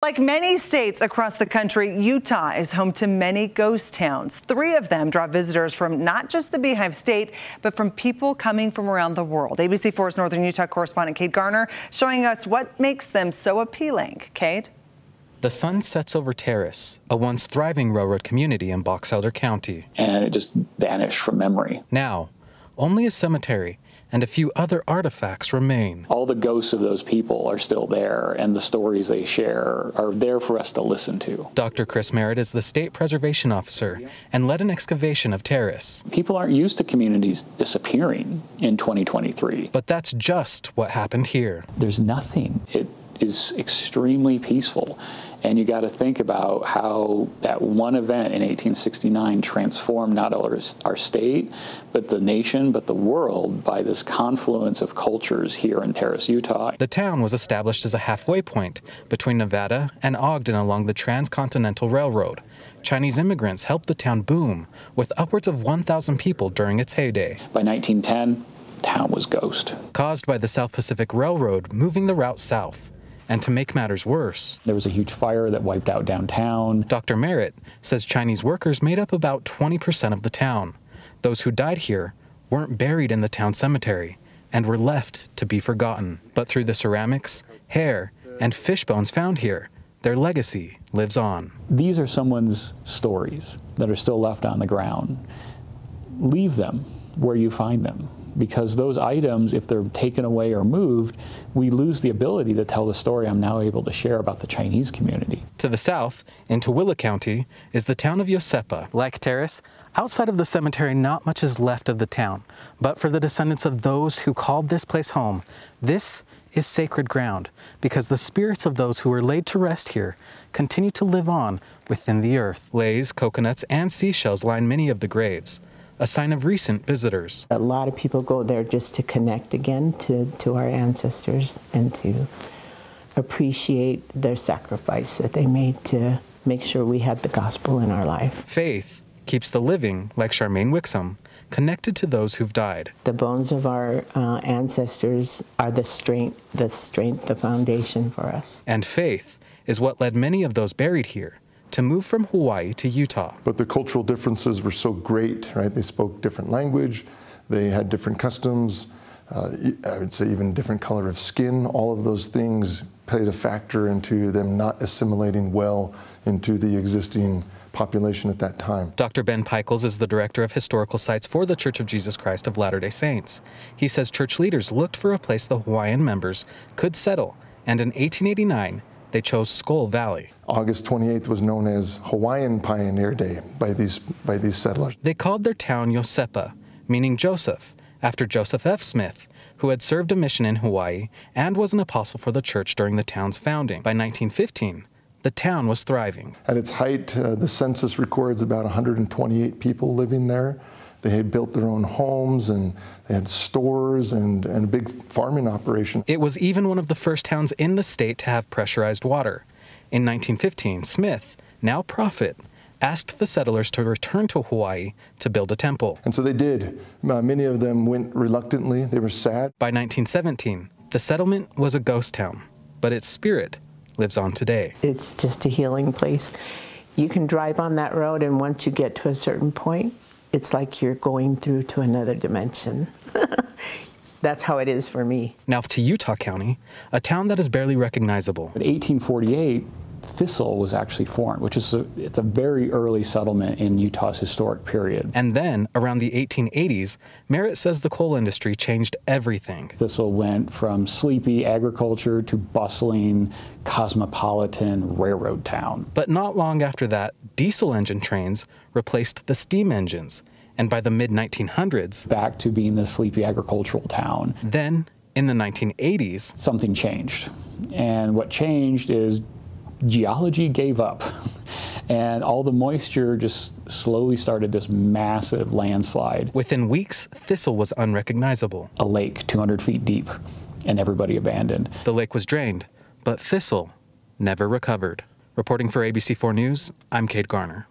Like many states across the country, Utah is home to many ghost towns. 3 of them draw visitors from not just the Beehive State, but from people coming from around the world. ABC4's Northern Utah correspondent Cade Garner showing us what makes them so appealing. Cade? The sun sets over Terrace, a once thriving railroad community in Box Elder County. And it just vanished from memory. Now, only a cemetery and a few other artifacts remain. All the ghosts of those people are still there, and the stories they share are there for us to listen to. Dr. Chris Merritt is the state preservation officer and led an excavation of Terrace. People aren't used to communities disappearing in 2023. But that's just what happened here. There's nothing. It is extremely peaceful. And you got to think about how that one event in 1869 transformed not only our state, but the nation, but the world by this confluence of cultures here in Terrace, Utah. The town was established as a halfway point between Nevada and Ogden along the Transcontinental Railroad. Chinese immigrants helped the town boom with upwards of 1,000 people during its heyday. By 1910, the town was ghost. Caused by the South Pacific Railroad moving the route south. And to make matters worse, there was a huge fire that wiped out downtown. Dr. Merritt says Chinese workers made up about 20% of the town. Those who died here weren't buried in the town cemetery and were left to be forgotten. But through the ceramics, hair, and fish bones found here, their legacy lives on. These are someone's stories that are still left on the ground. Leave them where you find them. Because those items, if they're taken away or moved, we lose the ability to tell the story I'm now able to share about the Chinese community. To the south, in Tooele County, is the town of Yosepa. Like Terrace, outside of the cemetery, not much is left of the town. But for the descendants of those who called this place home, this is sacred ground, because the spirits of those who were laid to rest here continue to live on within the earth. Leis, coconuts, and seashells line many of the graves, a sign of recent visitors. A lot of people go there just to connect again to our ancestors and to appreciate their sacrifice that they made to make sure we had the gospel in our life. Faith keeps the living, like Charmaine Wixom, connected to those who've died. The bones of our ancestors are the strength, the foundation for us. And faith is what led many of those buried here to move from Hawaii to Utah. But the cultural differences were so great, right? They spoke different language, they had different customs, I would say even different color of skin. All of those things played a factor into them not assimilating well into the existing population at that time. Dr. Ben Pickles is the director of historical sites for the Church of Jesus Christ of Latter-day Saints. He says church leaders looked for a place the Hawaiian members could settle, and in 1889, they chose Skull Valley. August 28th was known as Hawaiian Pioneer Day by these settlers. They called their town Yosepa, meaning Joseph, after Joseph F. Smith, who had served a mission in Hawaii and was an apostle for the church during the town's founding. By 1915, the town was thriving. At its height, the census records about 128 people living there. They had built their own homes, and they had stores and a big farming operation. It was even one of the first towns in the state to have pressurized water. In 1915, Smith, now prophet, asked the settlers to return to Hawaii to build a temple. And so they did. Many of them went reluctantly. They were sad. By 1917, the settlement was a ghost town, but its spirit lives on today. It's just a healing place. You can drive on that road, and once you get to a certain point, it's like you're going through to another dimension. That's how it is for me. Now to Utah County, a town that is barely recognizable. In 1848, Thistle was actually formed, which is it's a very early settlement in Utah's historic period. And then, around the 1880s, Merritt says the coal industry changed everything. Thistle went from sleepy agriculture to bustling, cosmopolitan railroad town. But not long after that, diesel engine trains replaced the steam engines. And by the mid-1900s, back to being the sleepy agricultural town. Then, in the 1980s, something changed. And what changed is geology gave up, and all the moisture just slowly started this massive landslide. Within weeks, Thistle was unrecognizable. A lake 200 feet deep, and everybody abandoned. The lake was drained, but Thistle never recovered. Reporting for ABC4 News, I'm Cade Garner.